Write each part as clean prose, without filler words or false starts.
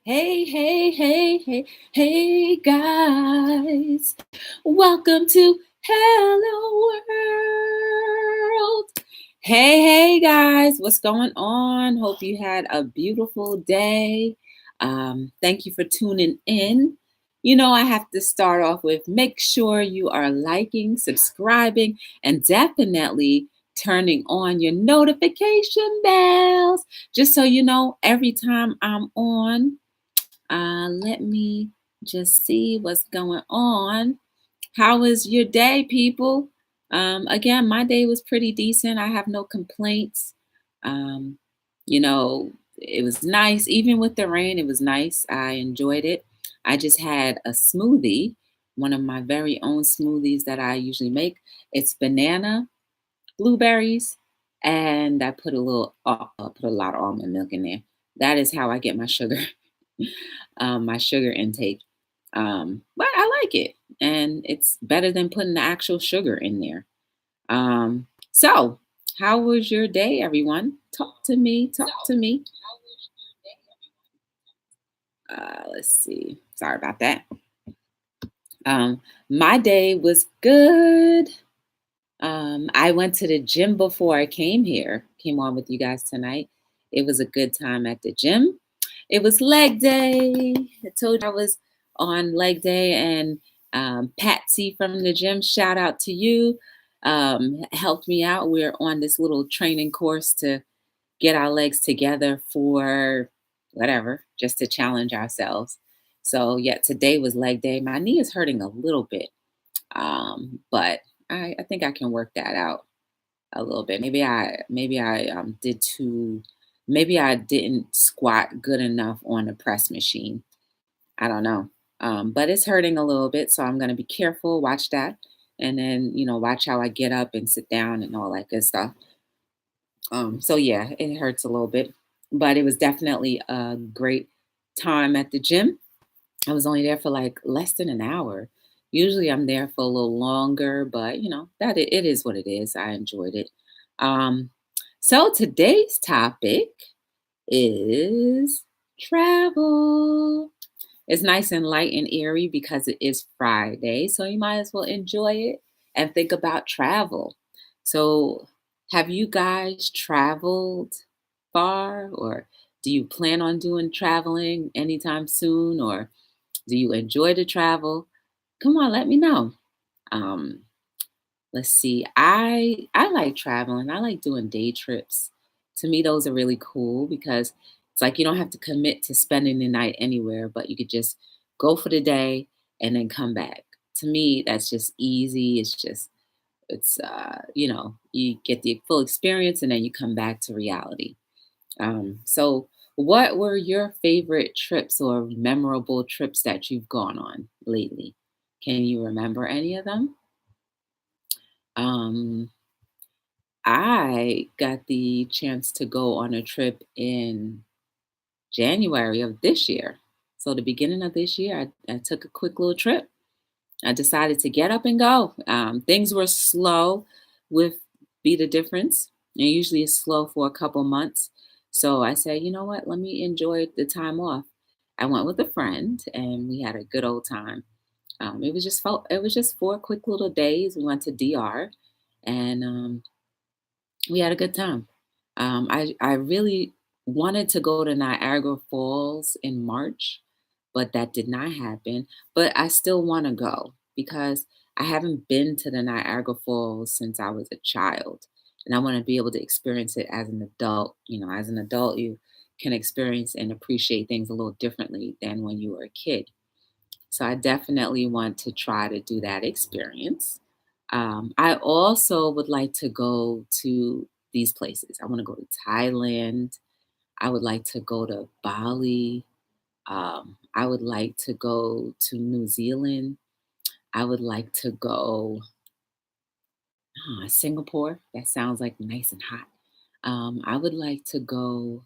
Hey, guys. Welcome to Hello World. Hey, guys. What's going on? Hope you had a beautiful day. Thank you for tuning in. I have to start off with make sure you are liking, subscribing, and definitely turning on your notification bells just so you know every time I'm on. Let me just see what's going on. How was your day, people? Again, my day was pretty decent. I have no complaints. Um, it was nice. Even with the rain, it was nice. I enjoyed it. I just had a smoothie, one of my very own smoothies that I usually make. It's banana, blueberries, and I put put a lot of almond milk in there. That is how I get my sugar. My sugar intake. But I like it, and it's better than putting the actual sugar in there. So, how was your day, everyone? Talk to me. Talk to me. Let's see. Sorry about that. My day was good. I went to the gym before I came here. Came on with you guys tonight. It was a good time at the gym. It was leg day. I told you I was on leg day, and Patsy from the gym, shout out to you, helped me out. We're on this little training course to get our legs together for whatever, just to challenge ourselves. So, yeah, today was leg day. My knee is hurting a little bit, but I think I can work that out a little bit. Maybe I did too. Maybe I didn't squat good enough on the press machine. I don't know. But it's hurting a little bit, so I'm gonna be careful. Watch that, and then watch how I get up and sit down and all that good stuff. So yeah, it hurts a little bit, but it was definitely a great time at the gym. I was only there for like less than an hour. Usually I'm there for a little longer, but that it is what it is. I enjoyed it. Um, so today's topic is travel. It's nice and light and airy because it is Friday, so you might as well enjoy it and think about travel. So, have you guys traveled far, or do you plan on doing traveling anytime soon, or do you enjoy to travel? Come on, let me know. Um, let's see. I like traveling. I like doing day trips. To me, those are really cool because it's like you don't have to commit to spending the night anywhere, but you could just go for the day and then come back. To me, that's just easy. It's you get the full experience and then you come back to reality. So, what were your favorite trips or memorable trips that you've gone on lately? Can you remember any of them? Um, I got the chance to go on a trip in January of this year. So, the beginning of this year, I took a quick little trip. I decided to get up and go. Things were slow with Be the Difference. And usually it's slow for a couple months. So I said, you know what? Let me enjoy the time off. I went with a friend and we had a good old time. It was just 4 quick little days. We went to DR and we had a good time. I really wanted to go to Niagara Falls in March, but that did not happen. But I still want to go because I haven't been to the Niagara Falls since I was a child. And I want to be able to experience it as an adult. As an adult, you can experience and appreciate things a little differently than when you were a kid. So I definitely want to try to do that experience. I also would like to go to these places. I want to go to Thailand. I would like to go to Bali. I would like to go to New Zealand. I would like to go Singapore. That sounds like nice and hot. I would like to go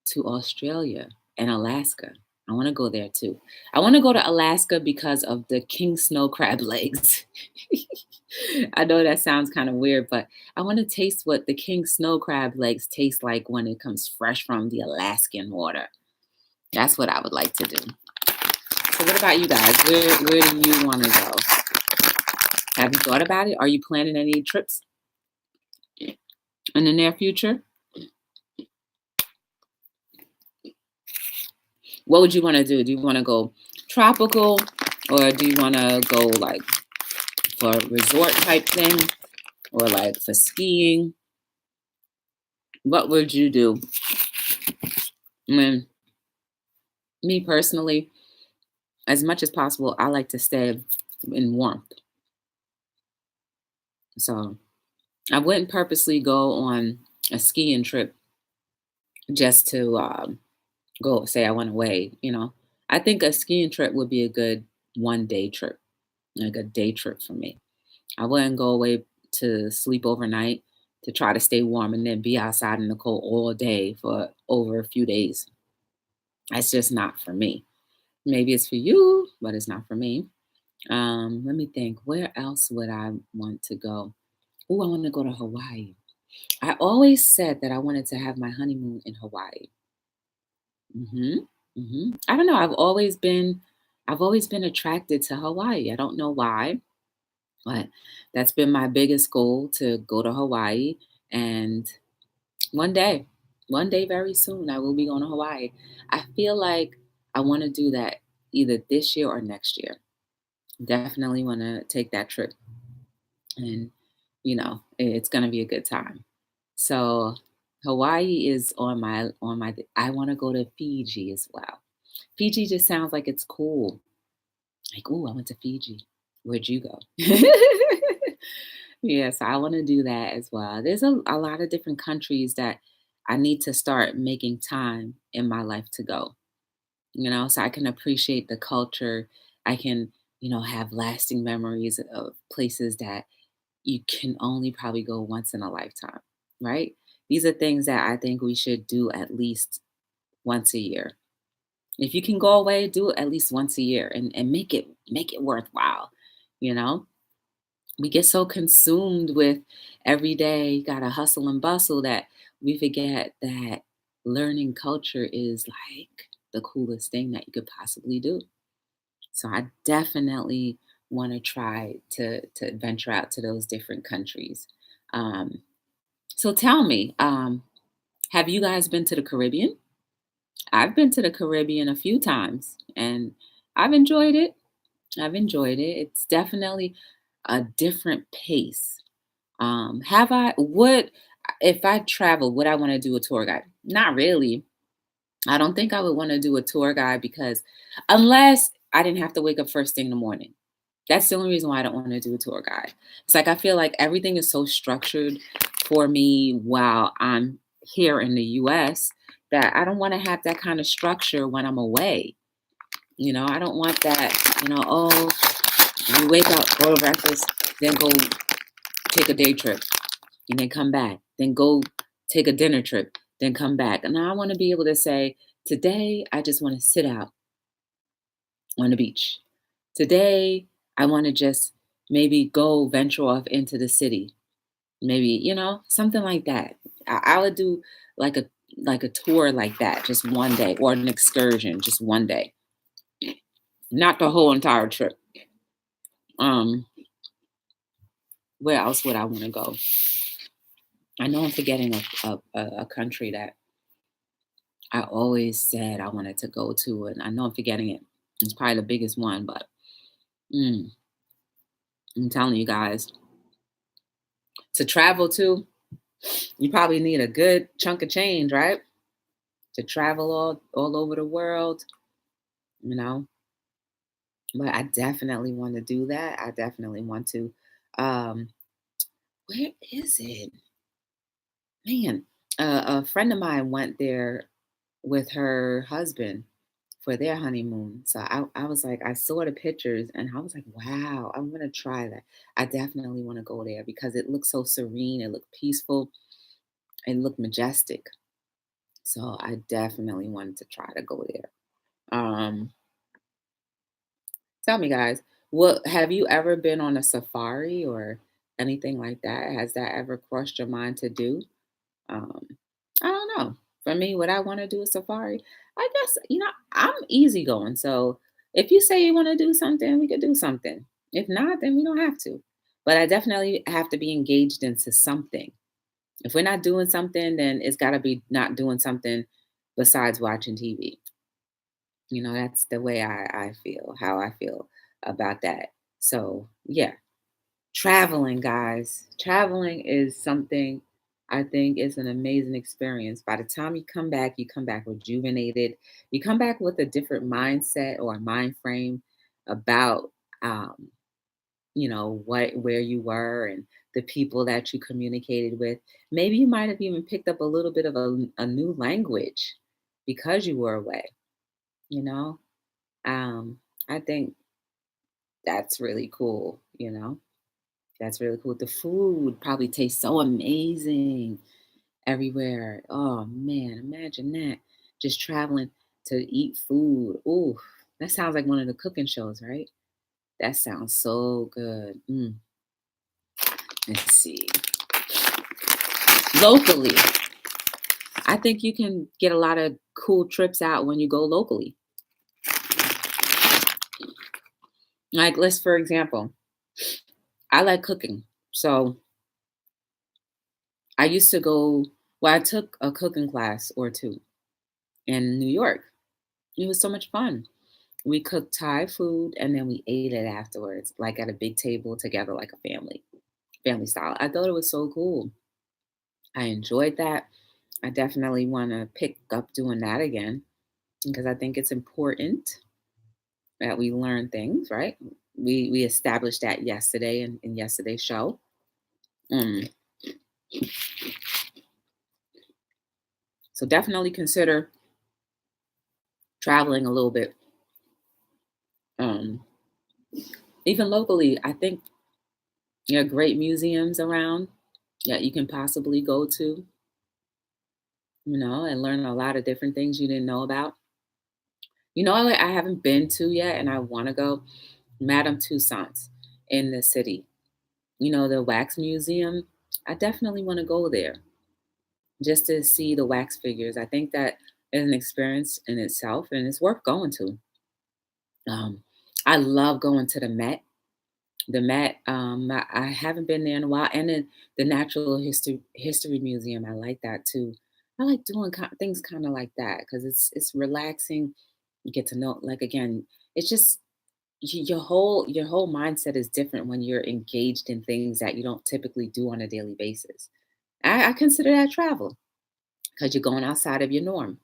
to Australia and Alaska. I want to go there too. I want to go to Alaska because of the king snow crab legs. I know that sounds kind of weird, but I want to taste what the king snow crab legs taste like when it comes fresh from the Alaskan water. That's what I would like to do. So what about you guys? Where do you want to go? Have you thought about it? Are you planning any trips in the near future? What would you want to do? Do you want to go tropical, or do you want to go like for a resort type thing, or like for skiing? What would you do? I mean, me personally, as much as possible, I like to stay in warmth. So I wouldn't purposely go on a skiing trip just to go say I went away. I think a skiing trip would be a good 1 day trip, like a day trip for me. I wouldn't go away to sleep overnight to try to stay warm and then be outside in the cold all day for over a few days. That's just not for me. Maybe it's for you, but it's not for me. Let me think. Where else would I want to go? Oh, I want to go to Hawaii. I always said that I wanted to have my honeymoon in Hawaii. hmm I don't know. I've always been attracted to Hawaii. I don't know why, but that's been my biggest goal to go to Hawaii. And one day, one day very soon, I will be going to Hawaii. I feel like I want to do that either this year or next year. Definitely want to take that trip, and it's going to be a good time. So Hawaii is on my. I want to go to Fiji as well. Fiji just sounds like it's cool. Like, oh, I went to Fiji. Where'd you go? Yeah, so I want to do that as well. There's a lot of different countries that I need to start making time in my life to go, so I can appreciate the culture. I can, have lasting memories of places that you can only probably go once in a lifetime, right? These are things that I think we should do at least once a year. If you can go away, do it at least once a year and make it worthwhile. You know, we get so consumed with every day, gotta hustle and bustle that we forget that learning culture is like the coolest thing that you could possibly do. So I definitely want to try to venture out to those different countries. Um, so tell me, have you guys been to the Caribbean? I've been to the Caribbean a few times and I've enjoyed it. I've enjoyed it. It's definitely a different pace. Have I, what, if I travel, would I want to do a tour guide? Not really. I don't think I would want to do a tour guide because unless I didn't have to wake up first thing in the morning. That's the only reason why I don't want to do a tour guide. It's like I feel like everything is so structured for me while I'm here in the US that I don't want to have that kind of structure when I'm away. I don't want that, oh, you wake up, go to breakfast, then go take a day trip, and then come back, then go take a dinner trip, then come back. And I want to be able to say, today I just want to sit out on the beach. Today I want to just maybe go venture off into the city. Maybe, something like that. I would do like a tour like that, just one day, or an excursion, just one day, not the whole entire trip. Um, where else would I want to go? I know I'm forgetting a country that I always said I wanted to go to, and I know I'm forgetting it. It's probably the biggest one, but mm, I'm telling you guys, to travel to, you probably need a good chunk of change, right? To travel all over the world, you know. But I definitely want to do that. I definitely want to. Um, where is it? Man, a friend of mine went there with her husband for their honeymoon. So I was like, I saw the pictures and I was like, wow, I'm gonna try that. I definitely want to go there because it looks so serene, it looked peaceful, it looked majestic. So I definitely wanted to try to go there. Um, Tell me guys, what have you ever been on a safari or anything like that? Has that ever crossed your mind to do? Um, I don't know. For me, would I want to do a safari? I guess, I'm easygoing. So if you say you want to do something, we could do something. If not, then we don't have to. But I definitely have to be engaged into something. If we're not doing something, then it's got to be not doing something besides watching TV. That's the way I feel, how I feel about that. So, yeah, traveling, guys. Traveling is something I think is an amazing experience. By the time you come back rejuvenated. You come back with a different mindset or mind frame about um, where you were and the people that you communicated with. Maybe you might have even picked up a little bit of a new language because you were away, you know? I think that's really cool. That's really cool. The food probably tastes so amazing everywhere. Oh man, imagine that. Just traveling to eat food. Ooh, that sounds like one of the cooking shows, right? That sounds so good. Let's see. Locally, I think you can get a lot of cool trips out when you go locally. Like, let's for example, I like cooking. So I used to go, well, I took a cooking class or two in New York. It was so much fun. We cooked Thai food and then we ate it afterwards, like at a big table together, like a family style. I thought it was so cool. I enjoyed that. I definitely want to pick up doing that again because I think it's important that we learn things, right? We established that yesterday in yesterday's show. Um, so definitely consider traveling a little bit. Um, Even locally, I think there are great museums around that you can possibly go to, and learn a lot of different things you didn't know about. What I haven't been to yet and I want to go? Madame Tussauds in the city. The wax museum. I definitely want to go there just to see the wax figures. I think that is an experience in itself and it's worth going to. Um, I love going to the Met. The Met, I haven't been there in a while, and then the Natural History Museum. I like that too. I like doing things kind of like that because it's relaxing. You get to know, like again, it's just your whole mindset is different when you're engaged in things that you don't typically do on a daily basis. I consider that travel because you're going outside of your norm.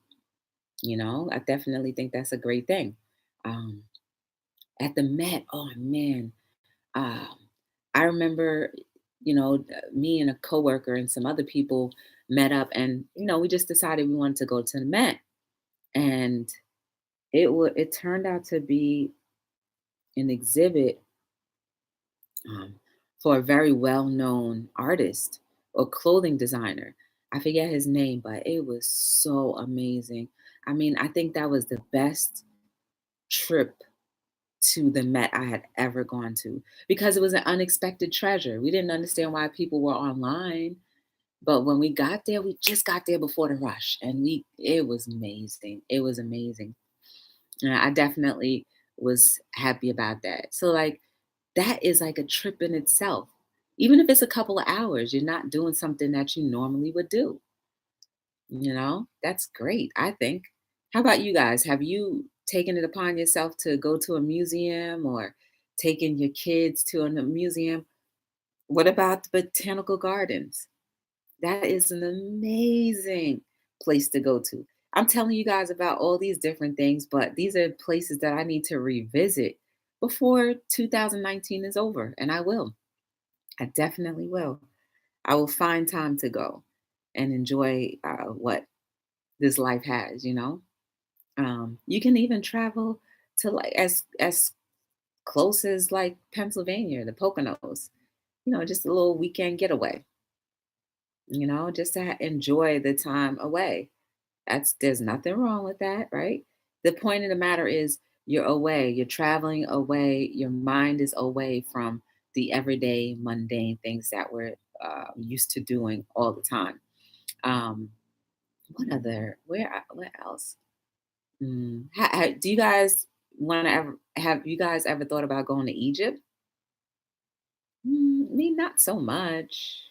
I definitely think that's a great thing. Um, at the Met, oh man, um, I remember, me and a coworker and some other people met up, and we just decided we wanted to go to the Met, and it turned out to be an exhibit um, for a very well known artist or clothing designer. I forget his name, but it was so amazing. I mean, I think that was the best trip to the Met I had ever gone to because it was an unexpected treasure. We didn't understand why people were online, but when we got there, we just got there before the rush and it was amazing. It was amazing. And I definitely was happy about that. So like that is like a trip in itself. Even if it's a couple of hours, you're not doing something that you normally would do. That's great, I think. How about you guys? Have you taken it upon yourself to go to a museum or taken your kids to a museum? What about the botanical gardens? That is an amazing place to go to. I'm telling you guys about all these different things, but these are places that I need to revisit before 2019 is over, and I will. I definitely will. I will find time to go and enjoy what this life has. You can even travel to like as close as like Pennsylvania, the Poconos. Just a little weekend getaway. Just to enjoy the time away. There's nothing wrong with that, right? The point of the matter is you're away, you're traveling away, your mind is away from the everyday mundane things that we're used to doing all the time. Um, Where else? Do you guys want to ever, have you guys ever thought about going to Egypt? Me, not so much.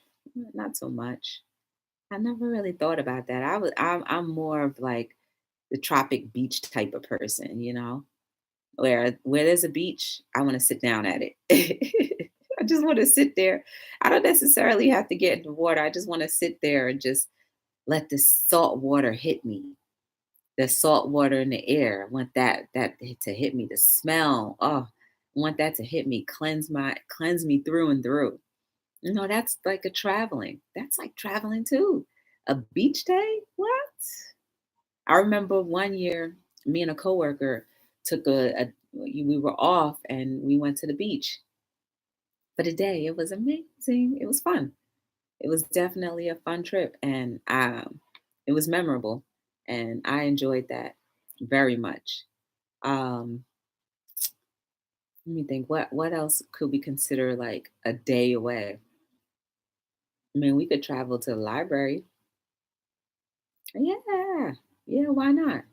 Not so much. I never really thought about that. I'm more of like the tropic beach type of person, where there's a beach, I want to sit down at it. I just want to sit there. I don't necessarily have to get in the water. I just want to sit there and just let the salt water hit me. The salt water in the air. I want that to hit me. The smell. Oh, I want that to hit me, cleanse me through and through. That's like a traveling. That's like traveling too. A beach day? What? I remember one year, me and a coworker took we were off and we went to the beach for the day. It was amazing. It was fun. It was definitely a fun trip, and it was memorable, and I enjoyed that very much. Um, Let me think. What else could we consider like a day away? I mean, we could travel to the library. Yeah, yeah. Why not?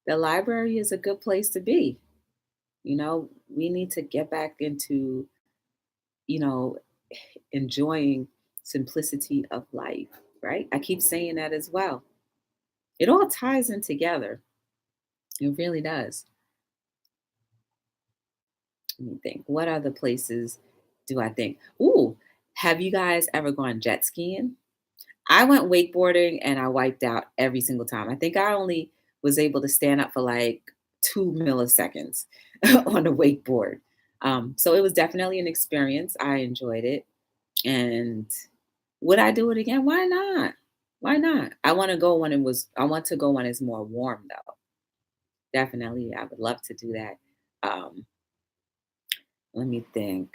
The library is a good place to be. We need to get back into, you know, enjoying simplicity of life, right? I keep saying that as well. It all ties in together. It really does. Let me think. What other places do I think? Ooh, have you guys ever gone jet skiing? I went wakeboarding and I wiped out every single time. I think I only was able to stand up for like 2 milliseconds on the wakeboard. So it was definitely an experience. I enjoyed it. And would I do it again? Why not? Why not? I want to go when it's more warm though. Definitely. I would love to do that. Um, Let me think.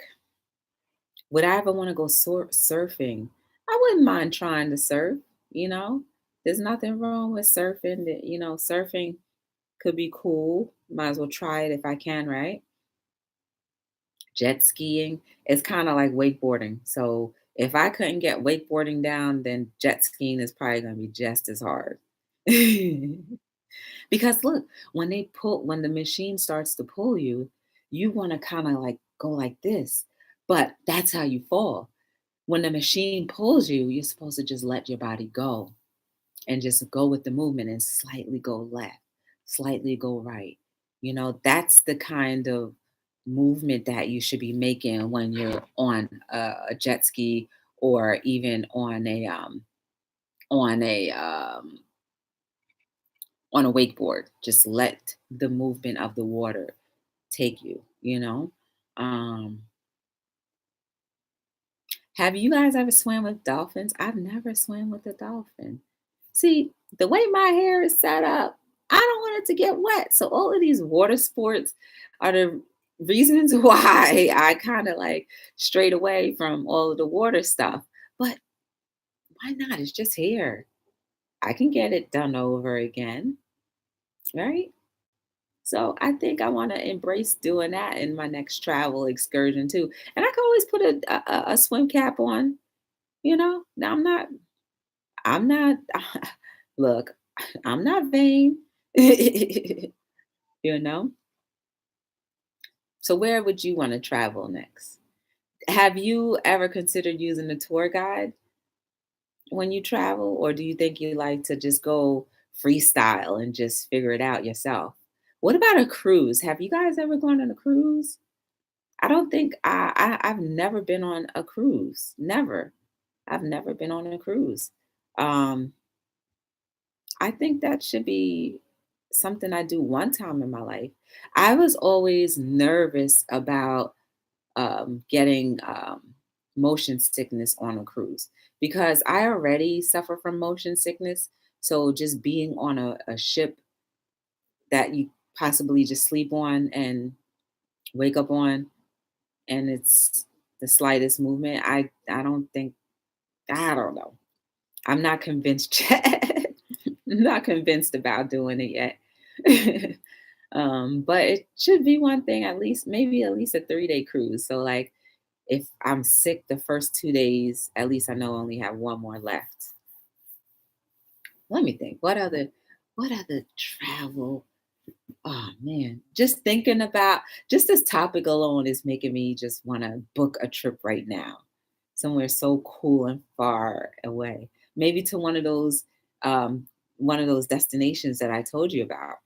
Would I ever want to go surfing? I wouldn't mind trying to surf, you know? There's nothing wrong with surfing. Surfing could be cool. Might as well try it if I can, right? Jet skiing is kind of like wakeboarding. So if I couldn't get wakeboarding down, then jet skiing is probably going to be just as hard. Because look, when the machine starts to pull you, you want to kind of like go like this, but that's how you fall. When the machine pulls you, you're supposed to just let your body go and just go with the movement and slightly go left, slightly go right. That's the kind of movement that you should be making when you're on a jet ski or even on a on a wakeboard. Just let the movement of the water take you. Um, have you guys ever swam with dolphins? I've never swam with a dolphin. See, the way my hair is set up, I don't want it to get wet. So all of these water sports are the reasons why I kind of like strayed away from all of the water stuff. But why not? It's just hair. I can get it done over again, right? So I think I want to embrace doing that in my next travel excursion too. And I can always put a swim cap on. Now I'm not. Look, I'm not vain. you know. So where would you want to travel next? Have you ever considered using a tour guide when you travel, or do you think you like to just go freestyle and just figure it out yourself? What about a cruise? Have you guys ever gone on a cruise? I don't think I've never been on a cruise. Never. I've never been on a cruise. Um, I think that should be something I do one time in my life. I was always nervous about getting motion sickness on a cruise because I already suffer from motion sickness. So just being on a ship that you possibly just sleep on and wake up on, and it's the slightest movement, I don't know. I'm not convinced yet. I'm not convinced about doing it yet. But it should be one thing, maybe at least a 3-day cruise. So like if I'm sick the first 2 days, at least I know I only have one more left. Let me think. What other travel? Oh man, just thinking about just this topic alone is making me just want to book a trip right now, somewhere so cool and far away. Maybe to um, one of those destinations that I told you about.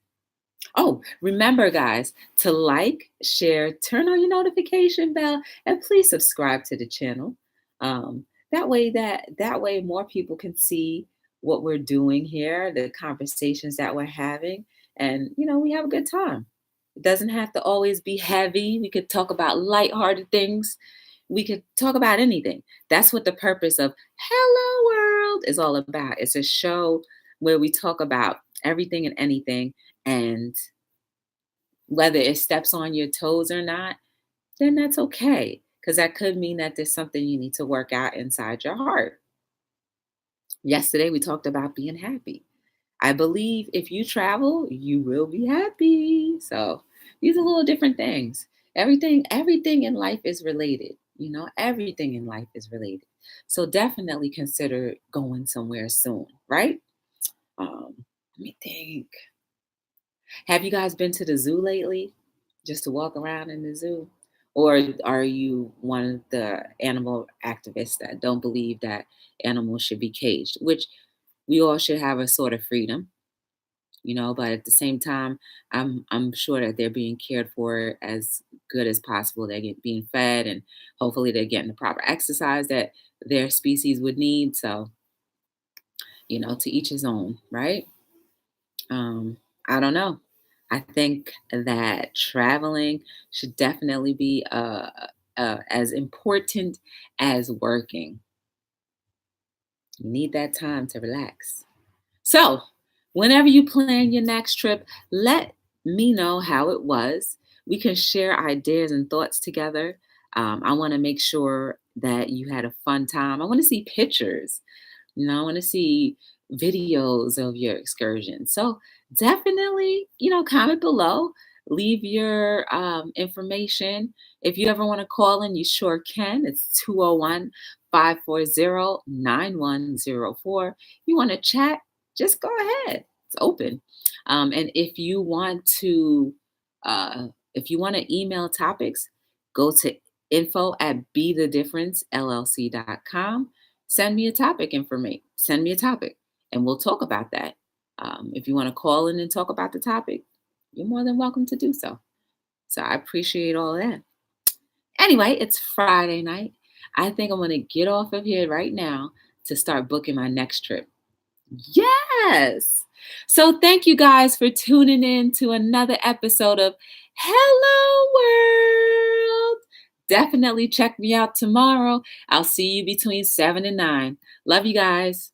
Oh, remember, guys, to like, share, turn on your notification bell, and please subscribe to the channel. That way more people can see what we're doing here, the conversations that we're having, and we have a good time. It doesn't have to always be heavy. We could talk about lighthearted things. We could talk about anything. That's what the purpose of Hello World is all about. It's a show where we talk about everything and anything, and whether it steps on your toes or not, then that's okay. Because that could mean that there's something you need to work out inside your heart. Yesterday, we talked about being happy. I believe if you travel, you will be happy. So these are little different things. Everything in life is related. Everything in life is related. So definitely consider going somewhere soon, right? Let me think. Have you guys been to the zoo lately? Just to walk around in the zoo? Or are you one of the animal activists that don't believe that animals should be caged? Which we all should have a sort of freedom, but at the same time, I'm sure that they're being cared for as good as possible. They're being fed, and hopefully they're getting the proper exercise that their species would need. So, to each his own, right? Um, I don't know. I think that traveling should definitely be as important as working. You need that time to relax. So, whenever you plan your next trip, let me know how it was. We can share ideas and thoughts together. I want to make sure that you had a fun time. I want to see pictures. I want to see videos of your excursion. So definitely, comment below. Leave your information. If you ever want to call in, you sure can. It's 201-540-9104. You want to chat, just go ahead. It's open. And if you want to email topics, go to info@bethedifferencellc.com. Send me a topic information. Send me a topic, and we'll talk about that. If you want to call in and talk about the topic, you're more than welcome to do so. So I appreciate all that. Anyway, it's Friday night. I think I'm going to get off of here right now to start booking my next trip. Yes. So thank you guys for tuning in to another episode of Hello World. Definitely check me out tomorrow. I'll see you between 7 and 9. Love you guys.